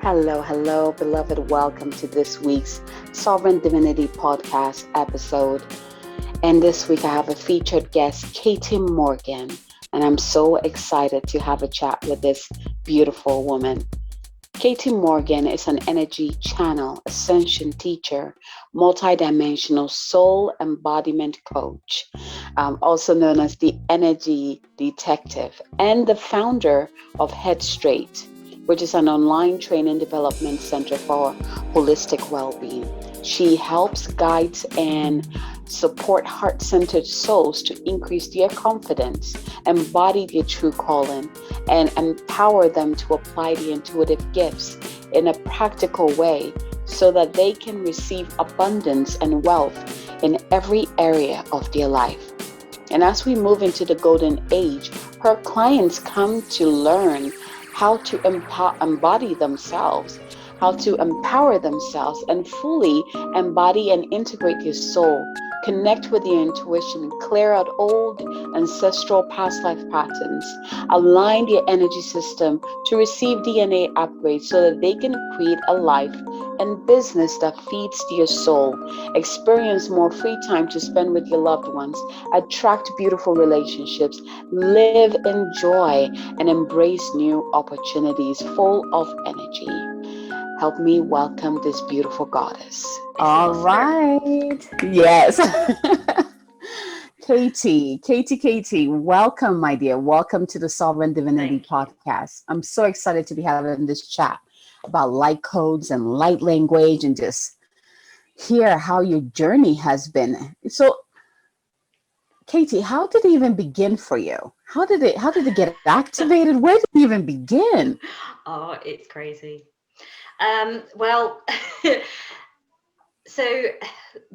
Hello, hello, beloved. Welcome to this week's Sovereign Divinity podcast episode. And this week I have a featured guest, Katie Morgan. And I'm so excited to have a chat with this beautiful woman. Katie Morgan is an energy channel, Ascension Teacher, multidimensional Soul Embodiment Coach, also known as the Energy Detective, and the founder of Head Straight, which is an online training development center for holistic well-being. She helps, guides, and support heart-centered souls to increase their confidence, embody their true calling, and empower them to apply the intuitive gifts in a practical way so that they can receive abundance and wealth in every area of their life. And as we move into the golden age, her clients come to learn how to embody themselves, how to empower themselves and fully embody and integrate their soul, connect with their intuition, clear out old ancestral past life patterns, align their energy system to receive DNA upgrades so that they can create a life and business that feeds their soul, experience more free time to spend with your loved ones, attract beautiful relationships, live in joy, and embrace new opportunities full of energy. Help me welcome this beautiful goddess. All right. Yes. Katie, welcome, my dear. Welcome to the Sovereign Divinity Thank you. podcast. I'm so excited to be having this chat about light codes and light language and just hear how your journey has been. So, Katie, how did it even begin for you? How did it get activated? Where did it even begin? Oh, it's crazy. Well, so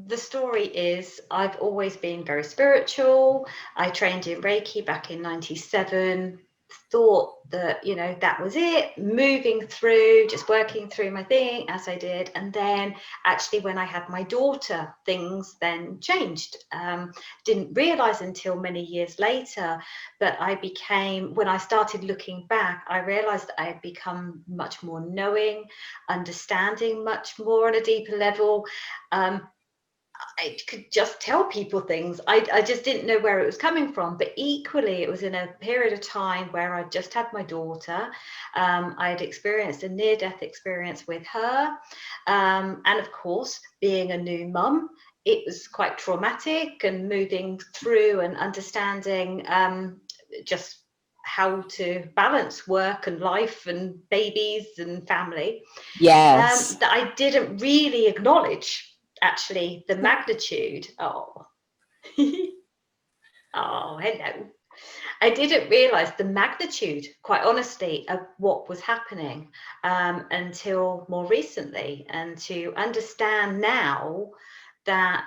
the story is I've always been very spiritual. I trained in Reiki back in 97, thought that, that was it, moving through, just working through my thing as I did. And then actually when I had my daughter, things then changed. Didn't realize until many years later, but when I started looking back, I realized that I had become much more knowing, understanding much more on a deeper level. I could just tell people things. I just didn't know where it was coming from. But equally, it was in a period of time where I just had my daughter. I had experienced a near-death experience with her. And of course, being a new mum, it was quite traumatic, and moving through and understanding just how to balance work and life and babies and family. Yes. That I didn't really acknowledge actually the magnitude. Oh, oh, hello. I didn't realize the magnitude, quite honestly, of what was happening until more recently, and to understand now that,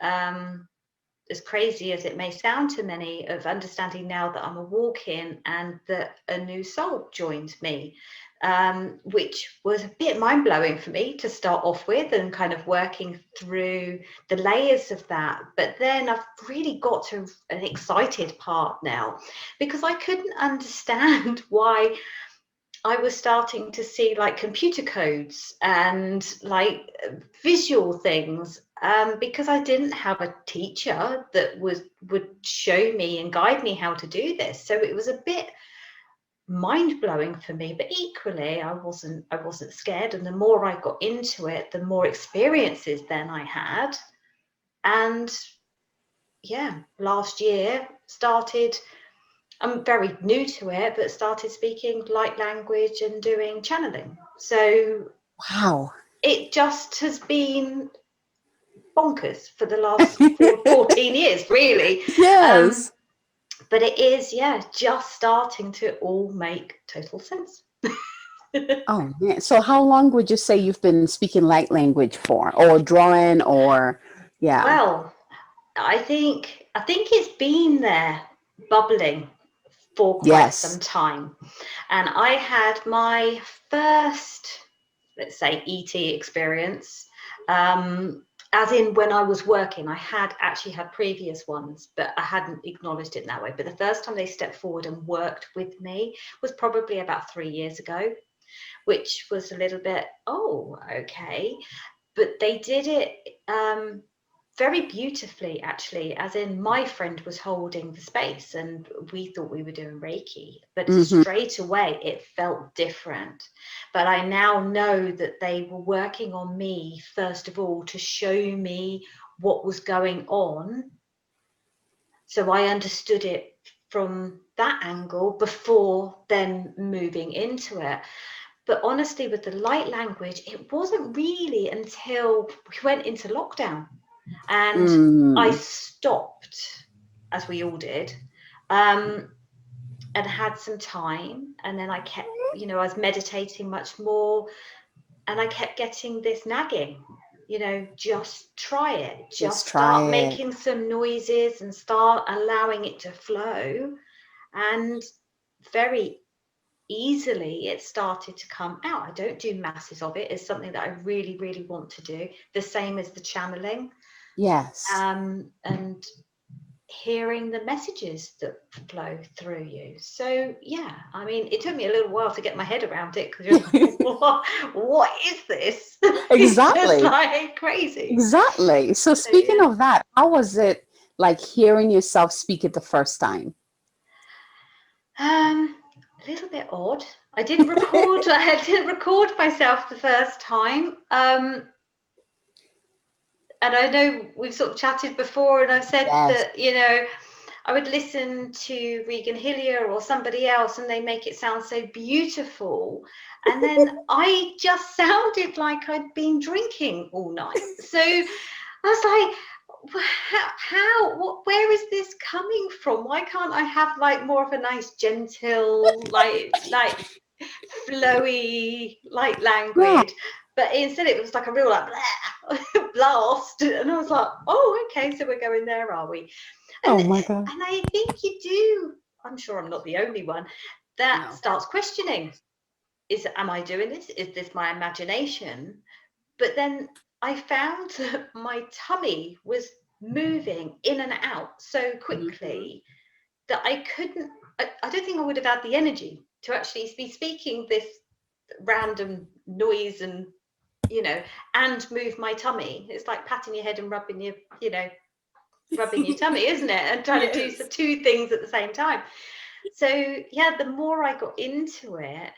as crazy as it may sound to many, of understanding now that I'm a walk-in and that a new soul joined me, which was a bit mind-blowing for me to start off with, and kind of working through the layers of that. But then I've really got to an excited part now, because I couldn't understand why I was starting to see like computer codes and like visual things, because I didn't have a teacher that would show me and guide me how to do this. So it was a bit mind-blowing for me, but equally I wasn't scared. And the more I got into it, the more experiences then I had. And yeah, last year I'm very new to it, but started speaking light language and doing channeling. So Wow. it just has been bonkers for the last 14 years, really. Yes. But it is, just starting to all make total sense. Oh man. So how long would you say you've been speaking light language for, or drawing, or yeah? Well, I think it's been there bubbling for quite some Yes. time. And I had my first, let's say, ET experience, as in when I was working. I had actually had previous ones, but I hadn't acknowledged it in that way. But the first time they stepped forward and worked with me was probably about 3 years ago. which was a little bit, oh, okay. But they did it very beautifully, actually, as in my friend was holding the space and we thought we were doing Reiki, but straight away it felt different. But I now know that they were working on me, first of all, to show me what was going on. So I understood it from that angle before then moving into it. But honestly, with the light language, it wasn't really until we went into lockdown and I stopped, as we all did, and had some time. And then I kept, I was meditating much more, and I kept getting this nagging, just try it, just start making some noises and start allowing it to flow. And very easily it started to come out. I don't do masses of it. It's something that I really, really want to do. The same as the channeling. Yes. And hearing the messages that flow through you. So yeah, I mean, it took me a little while to get my head around it, because you're like, what is this? Exactly. It's just like crazy. Exactly. So speaking of that, how was it like hearing yourself speak it the first time? A little bit odd. I didn't record. I didn't record myself the first time. And I know we've sort of chatted before, and I've said that, I would listen to Regan Hillier or somebody else, and they make it sound so beautiful. And then I just sounded like I'd been drinking all night. So I was like, where is this coming from? Why can't I have like more of a nice, gentle, like flowy, light language? Yeah. But instead it was like a real like blast. And I was like, oh, okay, so we're going there, are we? And, oh my God. And I think you do, I'm sure I'm not the only one, that starts questioning, am I doing this? Is this my imagination? But then I found that my tummy was moving in and out so quickly that I don't think I would have had the energy to actually be speaking this random noise and, and move my tummy. It's like patting your head and rubbing your, rubbing your tummy, isn't it? And trying to do two things at the same time. So yeah, the more I got into it,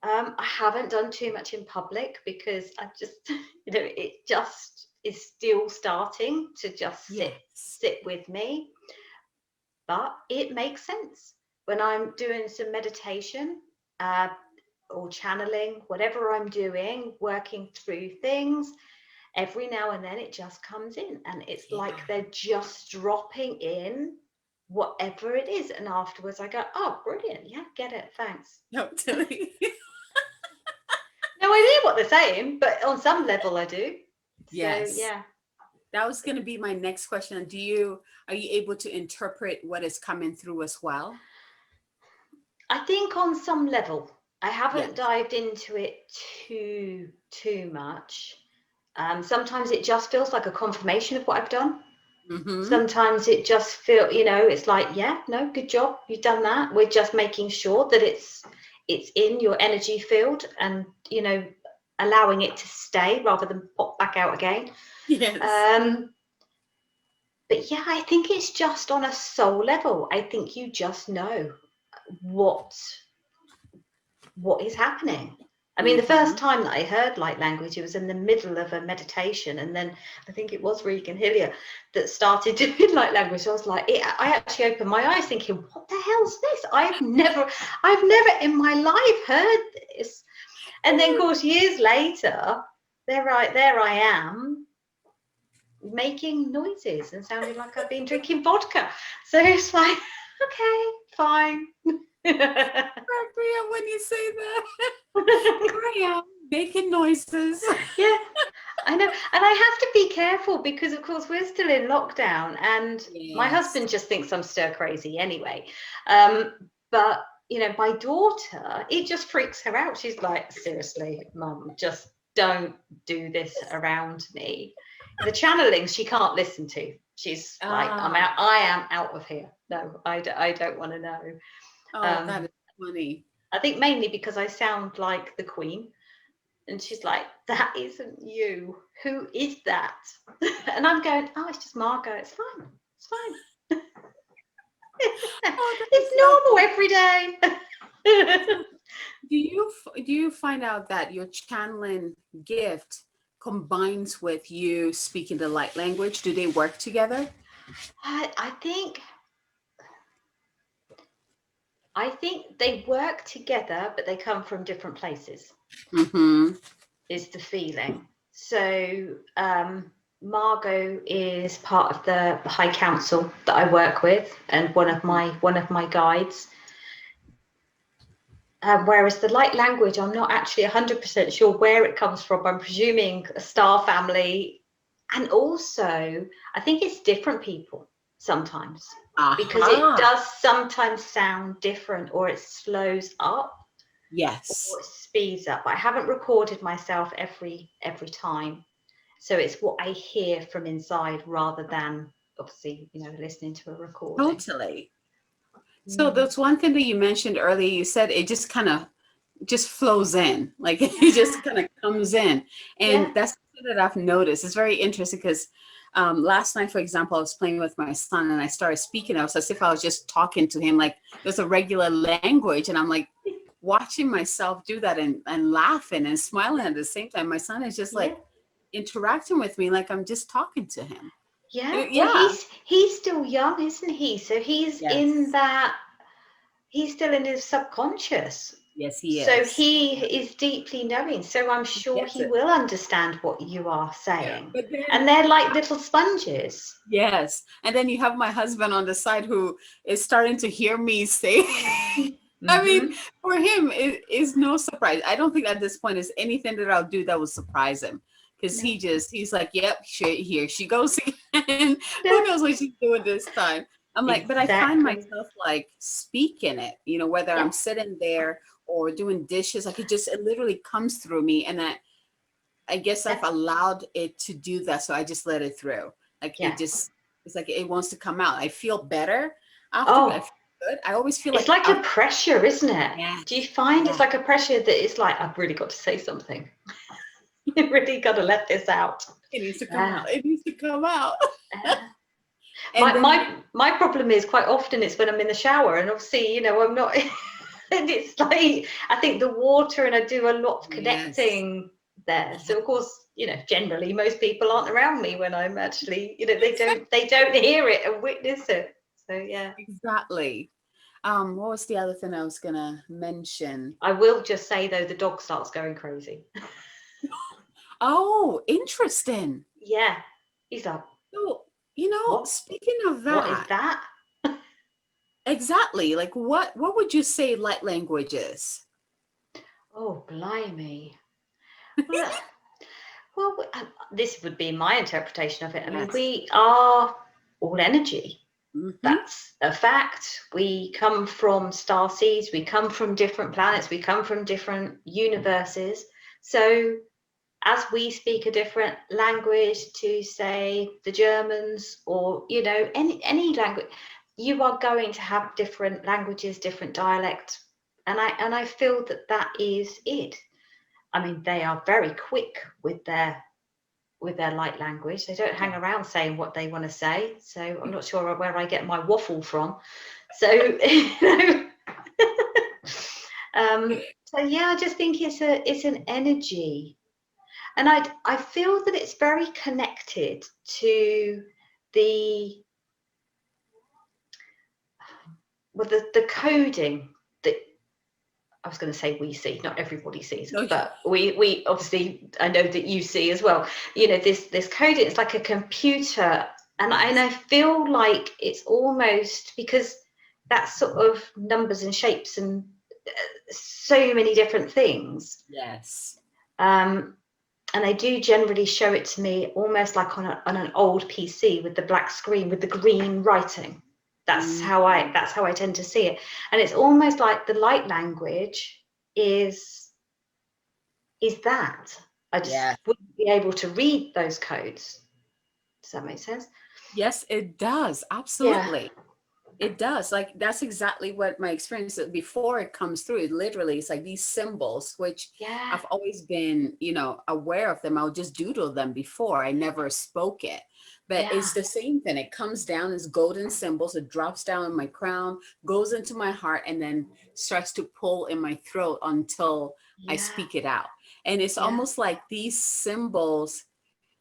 I haven't done too much in public, because I just, it just is still starting to just sit with me. But it makes sense when I'm doing some meditation or channeling, whatever I'm doing, working through things. Every now and then it just comes in, and it's like they're just dropping in whatever it is. And afterwards I go, oh, brilliant. Yeah, get it. Thanks. No, totally. No idea what they're saying, but on some level I do. Yes. So, yeah. That was going to be my next question. Are you able to interpret what is coming through as well? I think on some level. I haven't dived into it too much. Sometimes it just feels like a confirmation of what I've done. Mm-hmm. Sometimes it just feels, it's like, good job, you've done that. We're just making sure that it's in your energy field, and allowing it to stay rather than pop back out again. Yes. But yeah, I think it's just on a soul level. I think you just know what is happening. I mean, the first time that I heard light language, it was in the middle of a meditation, and then I think it was Regan Hillier that started doing light language. I was like, I actually opened my eyes thinking, what the hell's this? I've never in my life heard this. And then, of course, years later, there I am making noises and sounding like I've been drinking vodka. So it's like, okay, fine. Appropriate when you say that. I am making noises. Yeah, I know. And I have to be careful, because of course we're still in lockdown, and my husband just thinks I'm stir crazy anyway. But my daughter, it just freaks her out. She's like, seriously, Mum, just don't do this around me. The channelings she can't listen to. She's like, I am out of here. No, I don't want to know. Oh, that is funny. I think mainly because I sound like the Queen. And she's like, that isn't you. Who is that? And I'm going, oh, it's just Margot. It's fine. It's fine. Oh, It's normal every day. do you find out that your channeling gift combines with you speaking the light language? Do they work together? I think they work together, but they come from different places. Mm-hmm. Is the feeling. So Margot is part of the High Council that I work with, and one of my guides. Whereas the light language, I'm not actually 100% sure where it comes from. I'm presuming a star family, and also I think it's different people sometimes, because it does sometimes sound different, or it slows up. Yes. Or it speeds up. I haven't recorded myself every time, so it's what I hear from inside rather than obviously listening to a recording. Totally. So that's one thing that you mentioned earlier. You said it just kind of just flows in, like it just kind of comes in, and that's something that I've noticed. It's very interesting because last night, for example, I was playing with my son and I started speaking. I was as if I was just talking to him, like there's a regular language, and I'm like watching myself do that and laughing and smiling at the same time. My son is just like interacting with me like I'm just talking to him. Well, he's still young, isn't he? So he's in that, he's still in his subconscious. Yes, he is. So he is deeply knowing. So I'm sure he will understand what you are saying. And they're like little sponges. Yes. And then you have my husband on the side who is starting to hear me say, I mean, for him, it is no surprise. I don't think at this point is anything that I'll do that will surprise him. Because he's like, yep, here she goes again. Who knows what she's doing this time? I'm like, but I find myself like speaking it, whether I'm sitting there or doing dishes, like it literally comes through me. And I guess I've allowed it to do that. So I just let it through. Like it's like it wants to come out. I feel better after. I feel good. I always feel it's like a pressure, isn't it? Yes. Do you find it's like a pressure that it's like, I've really got to say something. You really got to let this out. It needs to come out. It needs to come out. My problem is quite often it's when I'm in the shower, and obviously, I'm not, and it's like, I think the water, and I do a lot of connecting there. So of course, generally most people aren't around me when I'm actually, they don't hear it and witness it. So yeah. Exactly. What was the other thing I was gonna mention? I will just say though, the dog starts going crazy. Oh, interesting. Yeah. He's like, so, speaking of that. What is that? Exactly. Like what would you say light language is? Oh, blimey. Well, this would be my interpretation of it. I mean, we are all energy. That's a fact. We come from star seeds. We come from different planets. We come from different universes. So as we speak a different language to, say, the Germans, or any language, you are going to have different languages, different dialects, and I feel that is it. I mean, they are very quick with their light language. They don't hang around saying what they want to say. So I'm not sure where I get my waffle from. So so yeah, I just think it's an energy. And I feel that it's very connected to the coding that I was going to say we see. Not everybody sees, but we obviously, I know that you see as well. This coding, it's like a computer, and I feel like it's almost, because that's sort of numbers and shapes and so many different things. Yes. And they do generally show it to me almost like on an old PC with the black screen with the green writing. That's how I tend to see it. And it's almost like the light language is that. I just wouldn't be able to read those codes. Does that make sense? Yes, it does. Absolutely. It does. Like, that's exactly what my experience is. Before it comes through, it literally, it's like these symbols, which Yeah, I've always been, aware of them. I would just doodle them before. I never spoke it. But yeah, it's the same thing. It comes down as golden symbols. It drops down in my crown, goes into my heart, and then starts to pull in my throat until I yeah, speak it out. And it's yeah. almost like these symbols,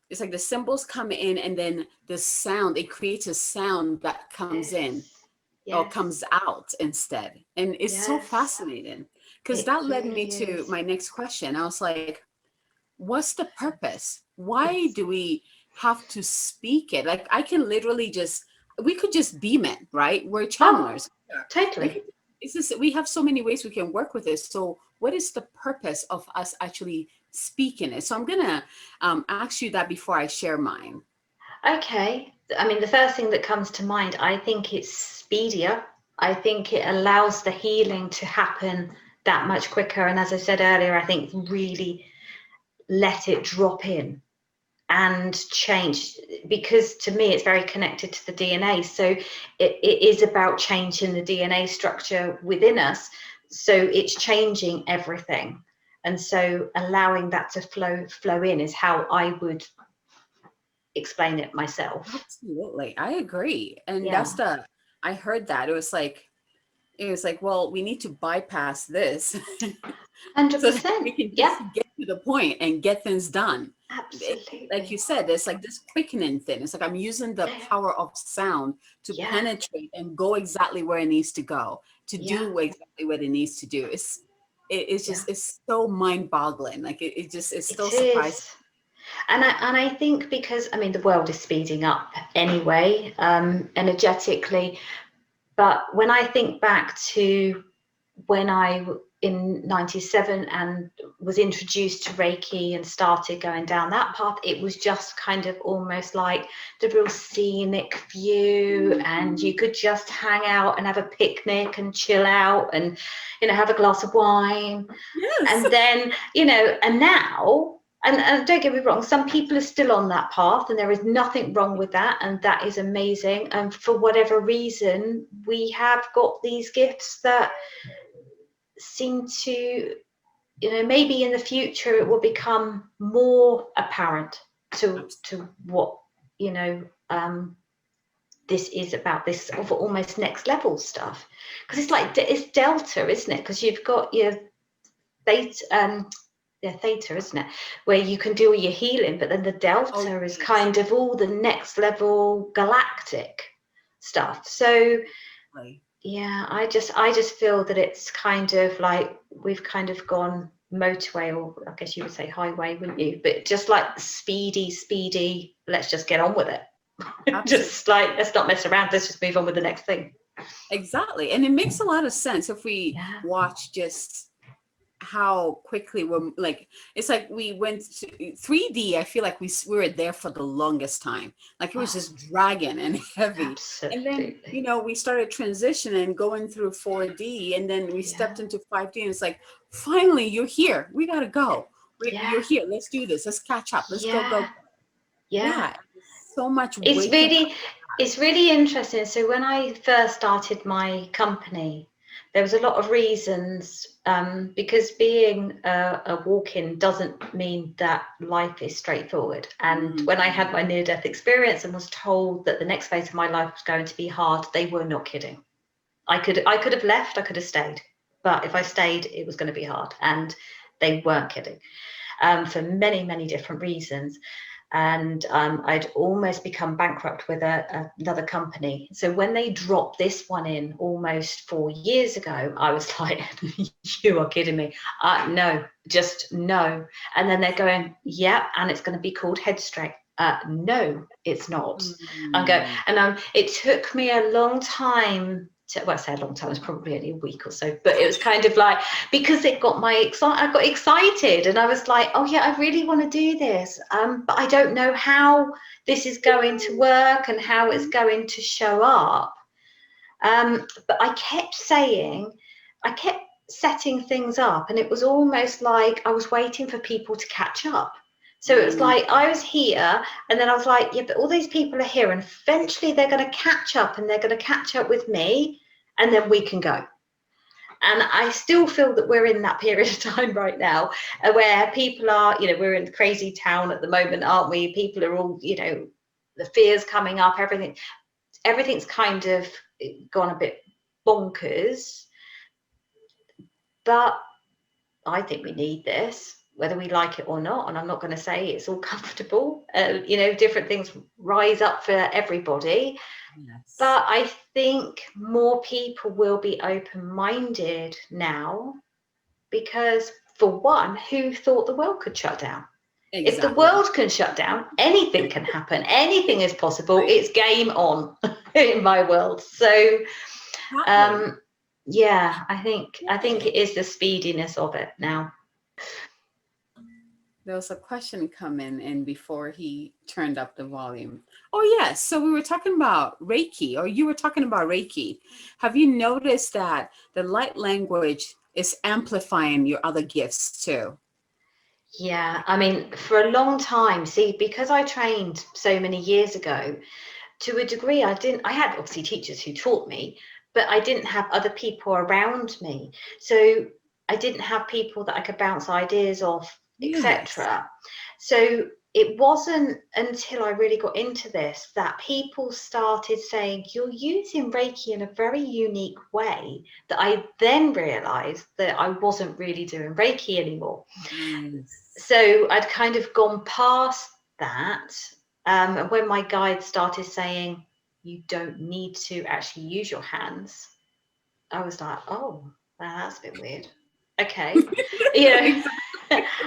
it's like the symbols come in, and then the sound, it creates a sound that comes in Yes, or yes, comes out instead. And it's so yes. fascinating, because It that led me really to is. my next question. I was like, what's the purpose? Why Yes. do we have to speak it? Like, I can literally just, we could just beam it, right? We're Oh, channelers. We totally. could, it's just, we have so many ways we can work with this. So what is the purpose of us actually speaking it? So I'm gonna ask you that before I share mine. Okay. I mean, the first thing that comes to mind, I think it's speedier. I think it allows the healing to happen that much quicker. And as I said earlier, I think really let it drop in and change, because to me it's very connected to the DNA. So it is about changing the DNA structure within us. So it's changing everything. And so allowing that to flow in is how I would explain it myself. Absolutely. I agree. And Yeah, I heard that. It was like, well, we need to bypass this so that we 100%. can Yeah, just get to the point and get things done. Like you absolutely. said, it's like this quickening thing. It's like I'm using the Yeah, power of sound to yeah, penetrate and go exactly where it needs to go, to yeah, do exactly what it needs to do. It's yeah. just, it's so mind boggling. Like it just, it's still It surprising. is. And I think because, I mean, the world is speeding up anyway, energetically. But when I think back to when in 97 and was introduced to Reiki and started going down that path, it was just kind of almost like the real scenic view, and you could just hang out and have a picnic and chill out and, have a glass of wine. Yes. And then, and now, and don't get me wrong, some people are still on that path, and there is nothing wrong with that, and that is amazing. And for whatever reason, we have got these gifts that seem to, maybe in the future it will become more apparent to what, you know, um, this is about, this of almost next level stuff. Because it's like, it's delta, isn't it? Because you've got your theta, theta, isn't it? Where you can do all your healing, but then the Oh, delta is yes. kind of all the next level galactic stuff. So Like, yeah, I just feel that it's kind of like we've kind of gone motorway, or I guess you would say highway, wouldn't you? But just like speedy, let's just get on with it. absolutely. Just like, let's not mess around, let's just move on with the next thing. Exactly. And it makes a lot of sense if we Yeah. watch just how quickly we're like, it's like we went to 3D. I feel like we were there for the longest time. Like it was Oh, just dragging and heavy. And then, absolutely. we started transitioning, going through 4D, and then we Yeah. stepped into 5D, and it's like, finally, you're here. We got to go. Yeah. You're here. Let's do this. Let's catch up. Let's go, go. Yeah. Yeah. Yeah. So much It's waking up. really, it's really interesting. So when I first started my company, there was a lot of reasons, because being a walk-in doesn't mean that life is straightforward. And when I had my near-death experience and was told that the next phase of my life was going to be hard, they were not kidding. I could have left, I could have stayed, but if I stayed, it was going to be hard, and they weren't kidding, for many, many different reasons. And I'd almost become bankrupt with another company. So when they dropped this one in almost 4 years ago, I was like, you are kidding me. No, just no. And then they're going, yeah, and it's going to be called Head Straight. No, it's not. It took me a long time well, I say a long time, it was probably only a week or so, but it was kind of like, because I got excited, and I was like, oh yeah, I really want to do this, but I don't know how this is going to work and how it's going to show up. But I kept setting things up, and it was almost like I was waiting for people to catch up. So it's like I was here, and then I was like, yeah, but all these people are here, and eventually they're going to catch up, and they're going to catch up with me, and then we can go. And I still feel that we're in that period of time right now where people are, we're in crazy town at the moment, aren't we? People are all, the fears coming up, everything's kind of gone a bit bonkers. But I think we need this, whether we like it or not. And I'm not going to say it's all comfortable. Different things rise up for everybody. Yes. But I think more people will be open-minded now because, for one, who thought the world could shut down? Exactly. If the world can shut down, anything can happen. Anything is possible. Right. It's game on in my world. So, yeah, I think it is the speediness of it now. There was a question coming in before he turned up the volume. Oh, yes. So we were talking about Reiki, or you were talking about Reiki. Have you noticed that the light language is amplifying your other gifts too? Yeah, I mean, for a long time, because I trained so many years ago, to a degree, I had obviously teachers who taught me, but I didn't have other people around me. So I didn't have people that I could bounce ideas off, etc. So it wasn't until I really got into this that people started saying, you're using Reiki in a very unique way, that I then realized that I wasn't really doing Reiki anymore. So I'd kind of gone past that. And when my guide started saying, you don't need to actually use your hands, I was like, oh, that's a bit weird. Okay.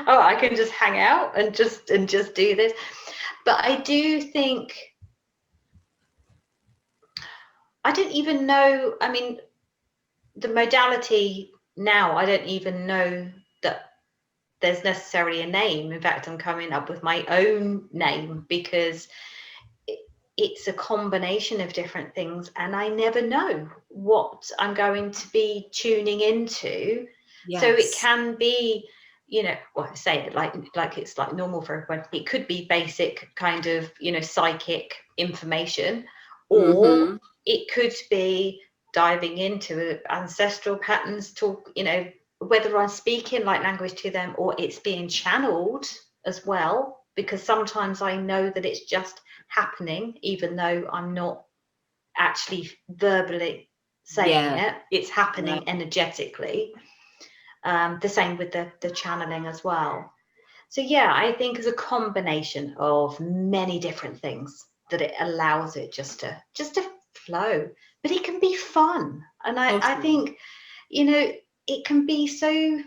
Oh, I can just hang out and just do this. But I do think, I didn't even know, I mean, the modality now, I don't even know that there's necessarily a name. In fact, I'm coming up with my own name because it's a combination of different things, and I never know what I'm going to be tuning into. Yes. So it can be, I say it like it's like normal for everyone. It could be basic kind of, psychic information, or it could be diving into ancestral patterns, whether I'm speaking light language to them or it's being channeled as well, because sometimes I know that it's just happening, even though I'm not actually verbally saying it. It's happening energetically. The same with the channeling as well. So yeah, I think it's a combination of many different things that it allows it just to flow. But it can be fun, and I think it can be so.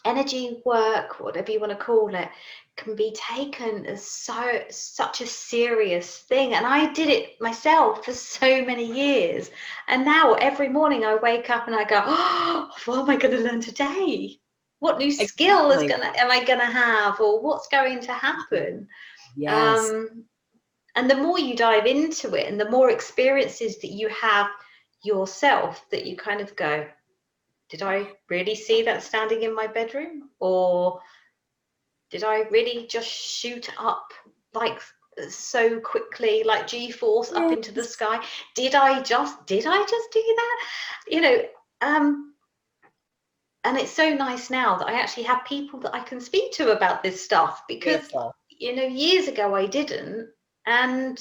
Energy work, whatever you want to call it, can be taken as such a serious thing. And I did it myself for so many years. And now every morning I wake up and I go, oh, what am I going to learn today? What new skill am I going to have? Or what's going to happen? Yes. And the more you dive into it and the more experiences that you have yourself, that you kind of go, did I really see that standing in my bedroom? Or did I really just shoot up like so quickly, like G-force up into the sky? Did I just do that? And it's so nice now that I actually have people that I can speak to about this stuff, because years ago I didn't, and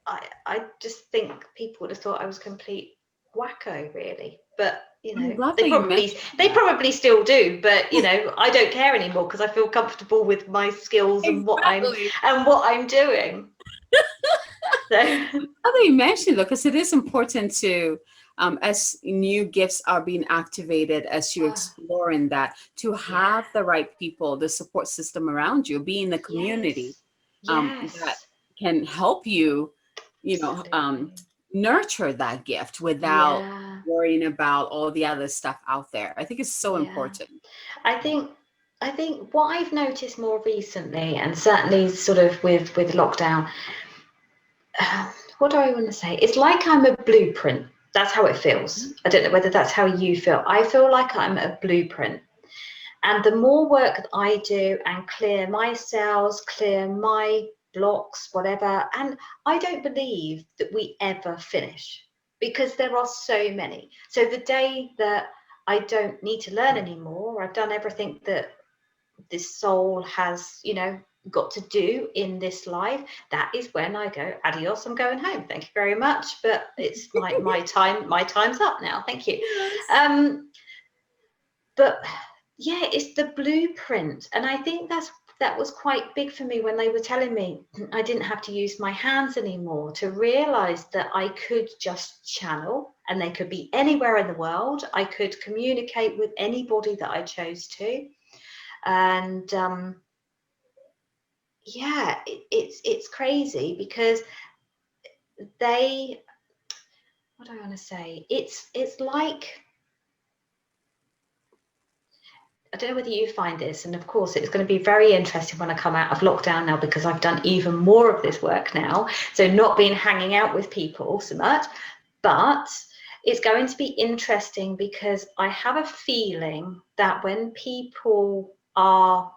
I just think people would have thought I was complete wacko, really. But they probably still do, but I don't care anymore because I feel comfortable with my skills and what I'm doing. So how you mentioned, because it is important to as new gifts are being activated, as you're exploring that, to have the right people, the support system around you, be in the community that can help you, nurture that gift without worrying about all the other stuff out there. I think it's so important. I think what I've noticed more recently, and certainly sort of with lockdown, what do I want to say? It's like I'm a blueprint. That's how it feels. I don't know whether that's how you feel. I feel like I'm a blueprint. And the more work that I do and clear my cells, clear my blocks, whatever, and I don't believe that we ever finish, because there are so many. So the day that I don't need to learn anymore, I've done everything that this soul has, got to do in this life, that is when I go, adios, I'm going home, thank you very much, but it's my time's up now, thank you. Yes. But yeah, it's the blueprint, and I think that was quite big for me when they were telling me I didn't have to use my hands anymore, to realize that I could just channel, and they could be anywhere in the world. I could communicate with anybody that I chose to. And yeah, it's crazy, because what do I want to say? It's like, I don't know whether you find this, and of course it's going to be very interesting when I come out of lockdown now, because I've done even more of this work now. So not been hanging out with people so much, but it's going to be interesting, because I have a feeling that when people are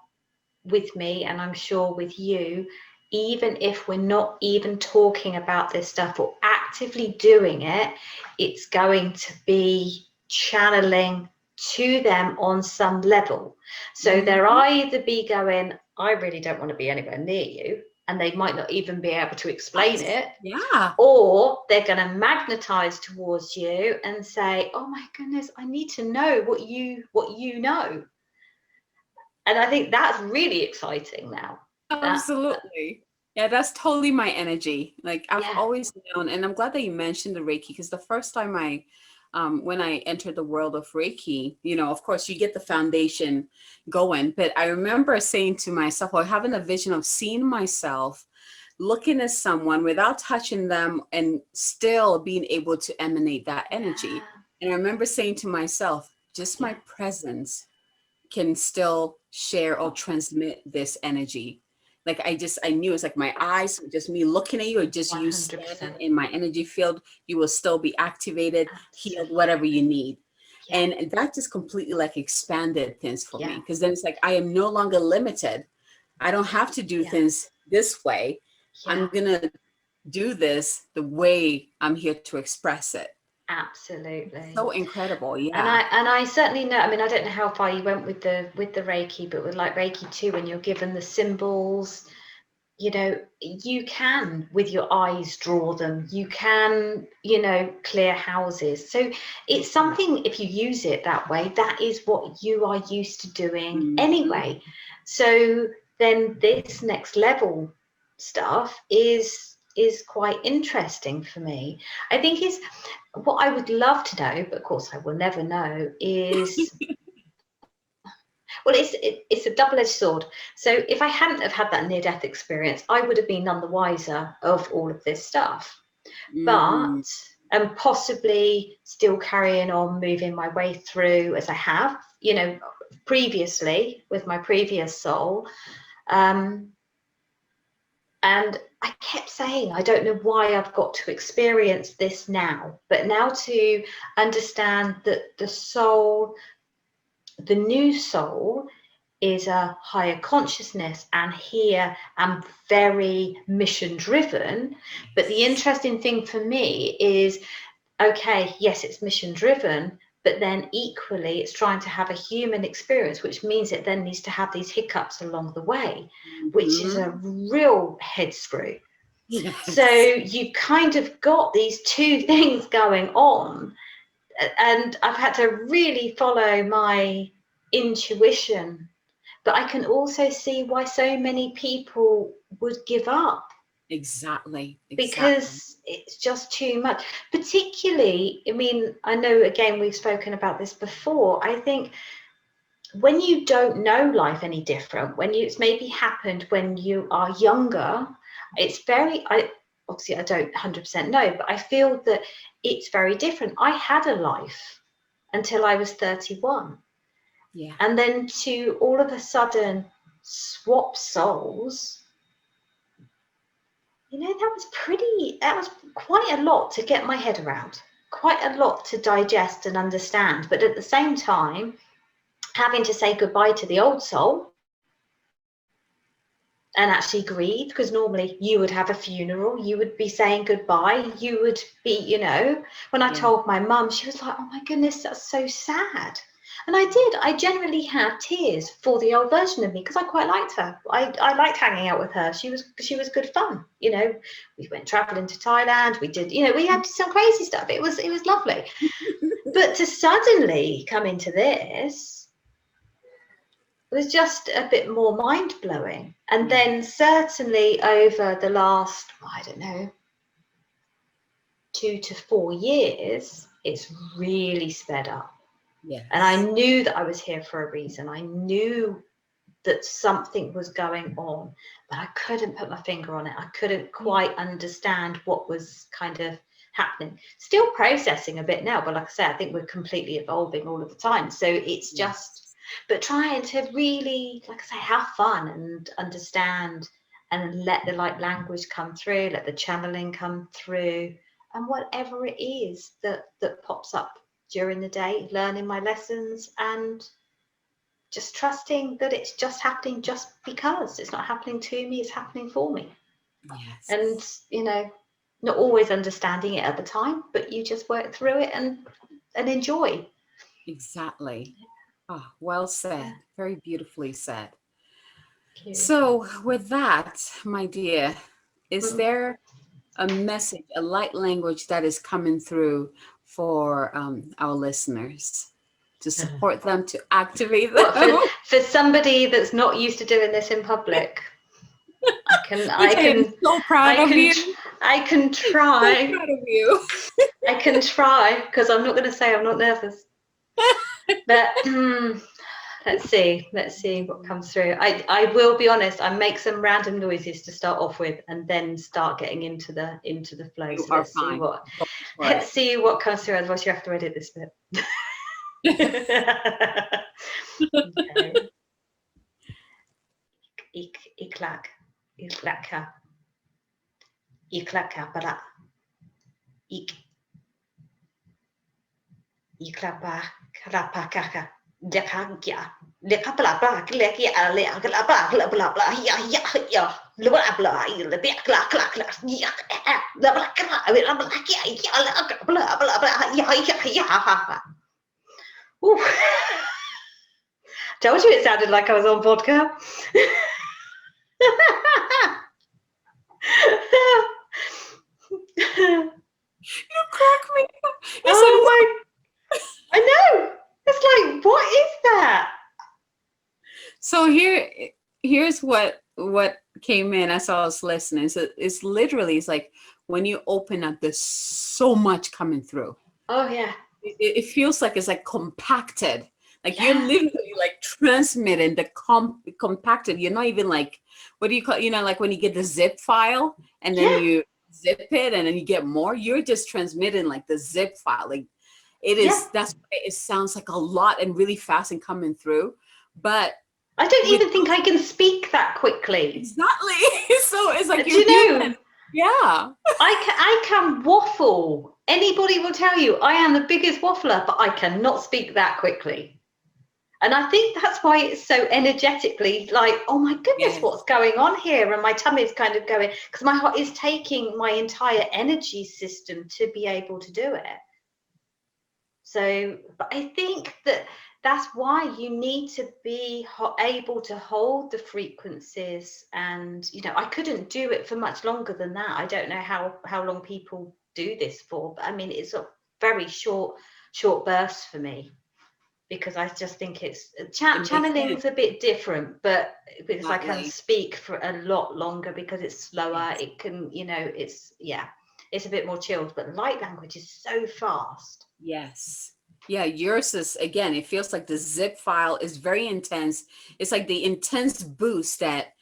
with me, and I'm sure with you, even if we're not even talking about this stuff or actively doing it, it's going to be channeling to them on some level. So they'll either be going, I really don't want to be anywhere near you, and they might not even be able to explain it. Yeah. Or they're going to magnetize towards you and say, oh my goodness, I need to know what you know. And I think that's really exciting now. Absolutely. Yeah, that's totally my energy. Like I've Yeah. always known, and I'm glad that you mentioned the Reiki, because the first time when I entered the world of Reiki, of course you get the foundation going, but I remember saying to myself, or having a vision of seeing myself looking at someone without touching them and still being able to emanate that energy. And I remember saying to myself, just my presence can still share or transmit this energy. Like I knew it's like my eyes, just me looking at you, or just you 100%. standing in my energy field, you will still be activated, healed, whatever you need. Yeah. And that just completely like expanded things for Yeah. me, because then it's like I am no longer limited. I don't have to do things this way. I'm gonna do this the way I'm here to express it. Absolutely. So incredible. Yeah. And I certainly know, I mean, I don't know how far you went with the Reiki, but with like Reiki 2, when you're given the symbols, you can with your eyes draw them, you can, clear houses. So it's something, if you use it that way, that is what you are used to doing anyway. So then this next level stuff is quite interesting for me. I think is what I would love to know, but of course I will never know, is well, it's a double-edged sword. So if I hadn't have had that near-death experience, I would have been none the wiser of all of this stuff. But and possibly still carrying on moving my way through as I have, previously with my previous soul. And I kept saying, I don't know why I've got to experience this now, but now to understand that the soul, the new soul, is a higher consciousness, and here I'm very mission driven. But the interesting thing for me is, okay, yes, it's mission driven, but then equally it's trying to have a human experience, which means it then needs to have these hiccups along the way, which is a real head screw. Yes. So you kind of got these two things going on, and I've had to really follow my intuition. But I can also see why so many people would give up. Exactly. Because it's just too much. Particularly, I mean, I know, again, we've spoken about this before. I think when you don't know life any different, when it's maybe happened when you are younger, it's obviously I don't 100% know, but I feel that it's very different. I had a life until I was 31. Yeah. And then to all of a sudden swap souls, that was quite a lot to get my head around, quite a lot to digest and understand. But at the same time, having to say goodbye to the old soul and actually grieve, because normally you would have a funeral, you would be saying goodbye, you would be, you know, when I told my mum, she was like, oh my goodness, that's so sad. And I generally had tears for the old version of me, because I quite liked her. I liked hanging out with her. She was good fun. You know, we went traveling to Thailand. We did, you know, we had some crazy stuff. It was lovely. But to suddenly come into this, it was just a bit more mind-blowing. And then certainly over the last, I don't know, 2 to 4 years, it's really sped up. Yes. And I knew that I was here for a reason. I knew that something was going on, but I couldn't put my finger on it. I couldn't quite understand what was kind of happening. Still processing a bit now, but like I said, I think we're completely evolving all of the time. So it's just, but trying to really, like I say, have fun and understand and let the light language come through, let the channeling come through, and whatever it is that pops up during the day, learning my lessons and just trusting that it's just happening just because. It's not happening to me, it's happening for me. Yes. And, you know, not always understanding it at the time, but you just work through it and enjoy. Exactly. Oh, well said. Very beautifully said. So with that, my dear, is there a message, a light language that is coming through for our listeners to support them, to activate them? What, for somebody that's not used to doing this in public? I can so proud of you. I can try. So proud of you. I can try, because I'm not going to say I'm not nervous. But let's see what comes through. I will be honest, I make some random noises to start off with and then start getting into the flow. You so let's see what comes through, otherwise you have to edit this bit. Okay. Iklaka para iklapa krapakaka dekagya dekapla kleki ale klapa bla bla bla ya bla bla ile be kla kla kla ya bla bla kla bla bla ya bla bla bla ya. Ooh. Told you it sounded like I was on vodka. You crack me up. I know. It's like, what is that? So here's what came in as I was listening. So it's literally, it's like when you open up, there's so much coming through. Oh yeah. It feels like it's like compacted. Like you're literally like transmitting the compacted. You're not even like, what do you call, you know, like when you get the zip file and then you zip it and then you get more, you're just transmitting like the zip file. Like it is, that's why it sounds like a lot and really fast and coming through. But I don't even think I can speak that quickly. Exactly. So it's like, you know, yeah. I can waffle. Anybody will tell you I am the biggest waffler, but I cannot speak that quickly. And I think that's why it's so energetically like, oh my goodness, what's going on here? And my tummy is kind of going, because my heart is taking my entire energy system to be able to do it. So, but I think that's why you need to be able to hold the frequencies. And, you know, I couldn't do it for much longer than that. I don't know how long people do this for, but I mean, it's a very short bursts for me. Because I just think it's channeling is a bit different, but because I can speak for a lot longer because it's slower, it can, you know, it's a bit more chilled, but light language is so fast. Yes. Yeah, yours is, again, it feels like the zip file is very intense. It's like the intense boost that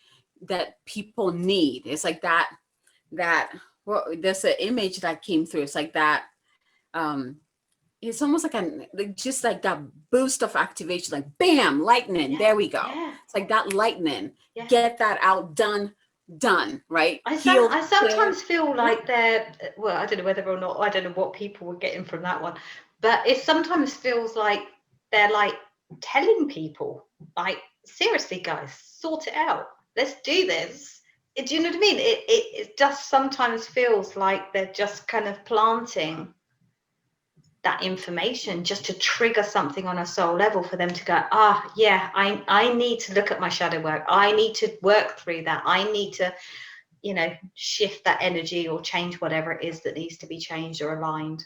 people need. It's like that well, there's an image that came through. It's like that, it's almost like just like that boost of activation, like bam, lightning. There we go. It's like that lightning. Get that out, done, right? I sometimes feel like they're, well, I don't know whether or not, I don't know what people were getting from that one, but it sometimes feels like they're like telling people, like, seriously, guys, sort it out. Let's do this. Do you know what I mean? It just sometimes feels like they're just kind of planting that information just to trigger something on a soul level for them to go, yeah, I need to look at my shadow work. I need to work through that. I need to, shift that energy or change whatever it is that needs to be changed or aligned.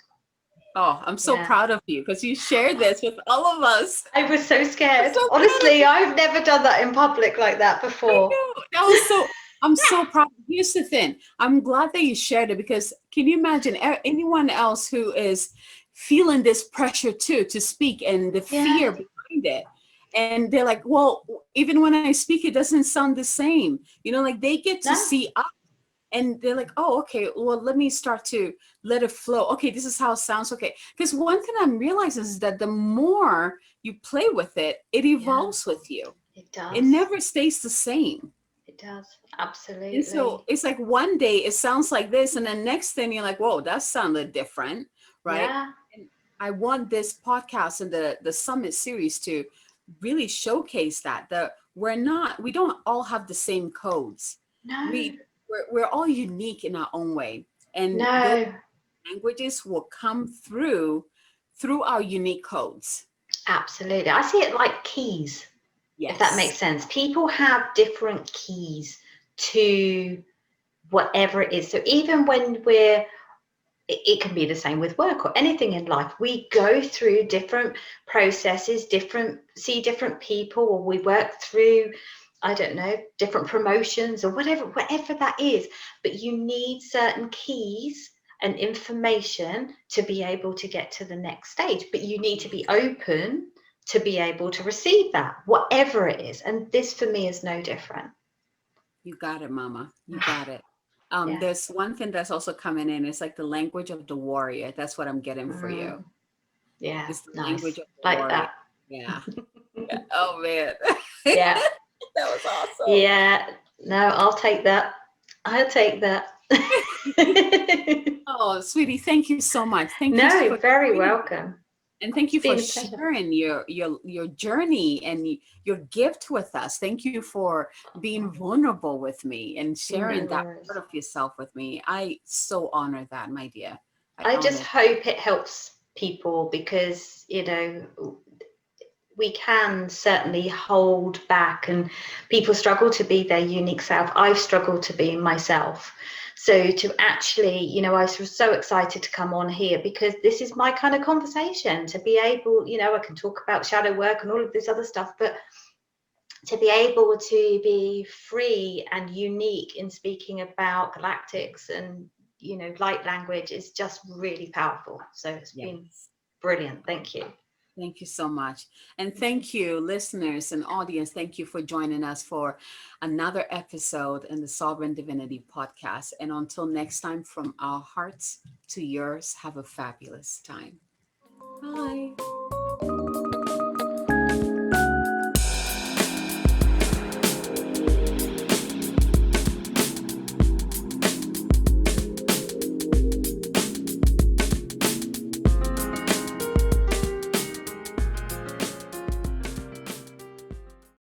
Oh, I'm so proud of you because you shared this with all of us. I was so scared. Honestly, I've never done that in public like that before. That was I'm so proud. Here's the thing. I'm glad that you shared it, because can you imagine anyone else who is feeling this pressure too to speak and the fear behind it? And they're like, well, even when I speak, it doesn't sound the same. Like they get to see us. And they're like, oh, okay, well, let me start to let it flow. Okay, this is how it sounds. Okay. Because one thing I'm realizing is that the more you play with it, it evolves with you. It does. It never stays the same. It does. Absolutely. And so it's like one day it sounds like this, and then next thing you're like, whoa, that sounded different, right? Yeah. And I want this podcast and the Summit series to really showcase that we don't all have the same codes. No. We're all unique in our own way, and those languages will come through our unique codes. Absolutely. I see it like keys. Yes. If that makes sense. People have different keys to whatever it is. So even when it can be the same with work or anything in life. We go through different processes, see different people, or we work through, I don't know, different promotions or whatever that is. But you need certain keys and information to be able to get to the next stage. But you need to be open to be able to receive that, whatever it is. And this for me is no different. You got it, Mama. You got it. There's one thing that's also coming in. It's like the language of the warrior. That's what I'm getting for you. Yeah. It's the language of the like warrior. That. Yeah. Oh, man. Yeah. That was awesome. Yeah. No, I'll take that. Oh, sweetie, thank you so much. Thank you. No, very welcome. And thank you for sharing your journey and your gift with us. Thank you for being vulnerable with me and sharing that part of yourself with me. I so honor that, my dear. I just hope it helps people, because, we can certainly hold back and people struggle to be their unique self. I've struggled to be myself. So to actually, I was so excited to come on here, because this is my kind of conversation, to be able, I can talk about shadow work and all of this other stuff, but to be able to be free and unique in speaking about galactics and, light language is just really powerful. So it's been brilliant. Thank you. Thank you so much. And thank you, listeners and audience. Thank you for joining us for another episode in the Sovereign Divinity podcast. And until next time, from our hearts to yours, have a fabulous time. Bye.